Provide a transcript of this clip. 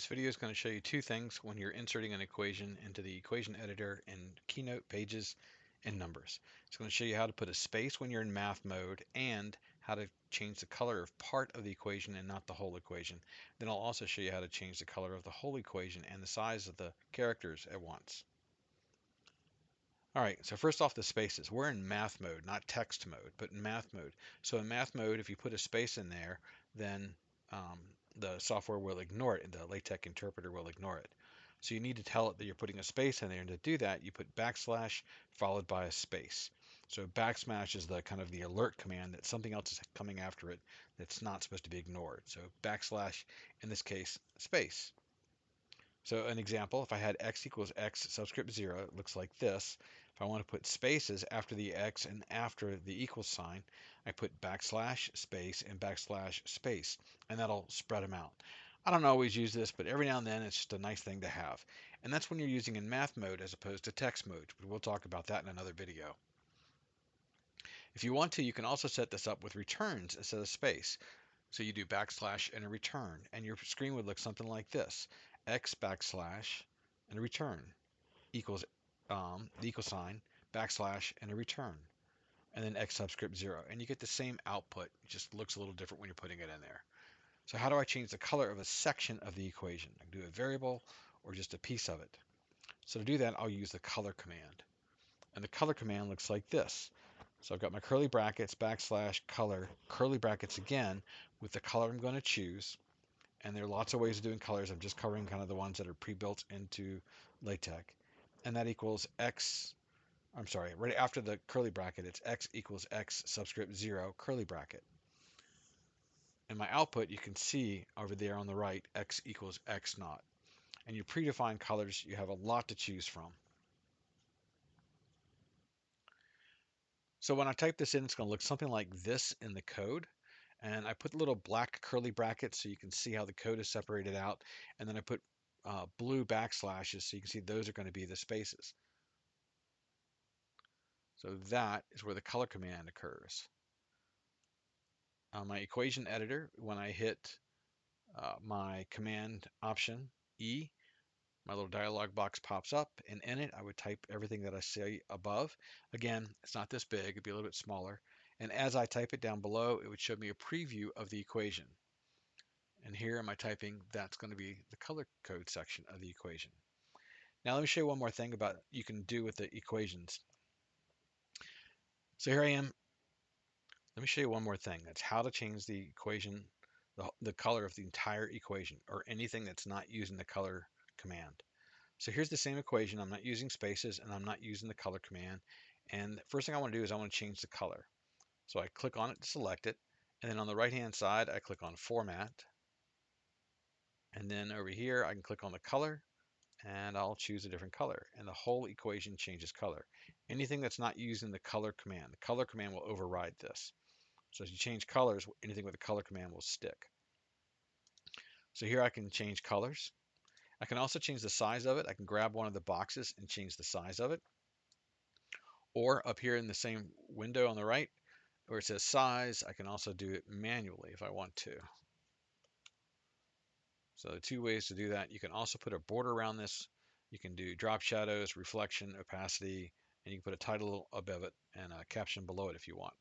This video is going to show you two things when you're inserting an equation into the equation editor in Keynote, Pages, and Numbers. It's going to show you how to put a space when you're in math mode and how to change the color of part of the equation and not the whole equation. Then I'll also show you how to change the color of the whole equation and the size of the characters at once. All right, so first off, the spaces. We're in math mode, not text mode, but in math mode. So in math mode, if you put a space in there, then um, the software will ignore it, and the LaTeX interpreter will ignore it. So you need to tell it that you're putting a space in there, and to do that, you put backslash followed by a space. So backslash is the kind of the alert command that something else is coming after it that's not supposed to be ignored. So backslash, in this case, space. So an example, if I had x equals x subscript 0, it looks like this. If I want to put spaces after the x and after the equal sign, I put backslash space and backslash space, and that'll spread them out. I don't always use this, but every now and then it's just a nice thing to have. And that's when you're using in math mode as opposed to text mode, but we'll talk about that in another video. If you want to, you can also set this up with returns instead of space. So you do backslash and a return, and your screen would look something like this. X backslash and a return equals the equal sign, backslash and a return, and then X subscript 0. And you get the same output. It just looks a little different when you're putting it in there. So how do I change the color of a section of the equation? I can do a variable or just a piece of it. So to do that, I'll use the color command. And the color command looks like this. So I've got my curly brackets, backslash, color, curly brackets again with the color I'm going to choose. And there are lots of ways of doing colors. I'm just covering kind of the ones that are pre-built into LaTeX. And that equals x, I'm sorry, right after the curly bracket, it's x equals x subscript 0 curly bracket. And my output, you can see over there on the right, x equals x naught. And your predefined colors, you have a lot to choose from. So when I type this in, it's going to look something like this in the code. And I put little black curly brackets so you can see how the code is separated out. And then I put blue backslashes so you can see those are going to be the spaces. So that is where the color command occurs. On my equation editor, when I hit my command option E, my little dialog box pops up, and in it I would type everything that I say above. Again, it's not this big, it'd be a little bit smaller. And as I type it down below, it would show me a preview of the equation. And here am I typing, that's going to be the color code section of the equation. Now let me show you one more thing about you can do with the equations. So here I am. Let me show you one more thing. That's how to change the equation, the color of the entire equation, or anything that's not using the color command. So here's the same equation. I'm not using spaces and I'm not using the color command. And the first thing I want to do is I want to change the color. So I click on it to select it. And then on the right hand side, I click on Format. And then over here, I can click on the color and I'll choose a different color. And the whole equation changes color. Anything that's not using the color command will override this. So as you change colors, anything with the color command will stick. So here I can change colors. I can also change the size of it. I can grab one of the boxes and change the size of it. Or up here in the same window on the right, where it says size, I can also do it manually if I want to. So two ways to do that. You can also put a border around this. You can do drop shadows, reflection, opacity, and you can put a title above it and a caption below it if you want.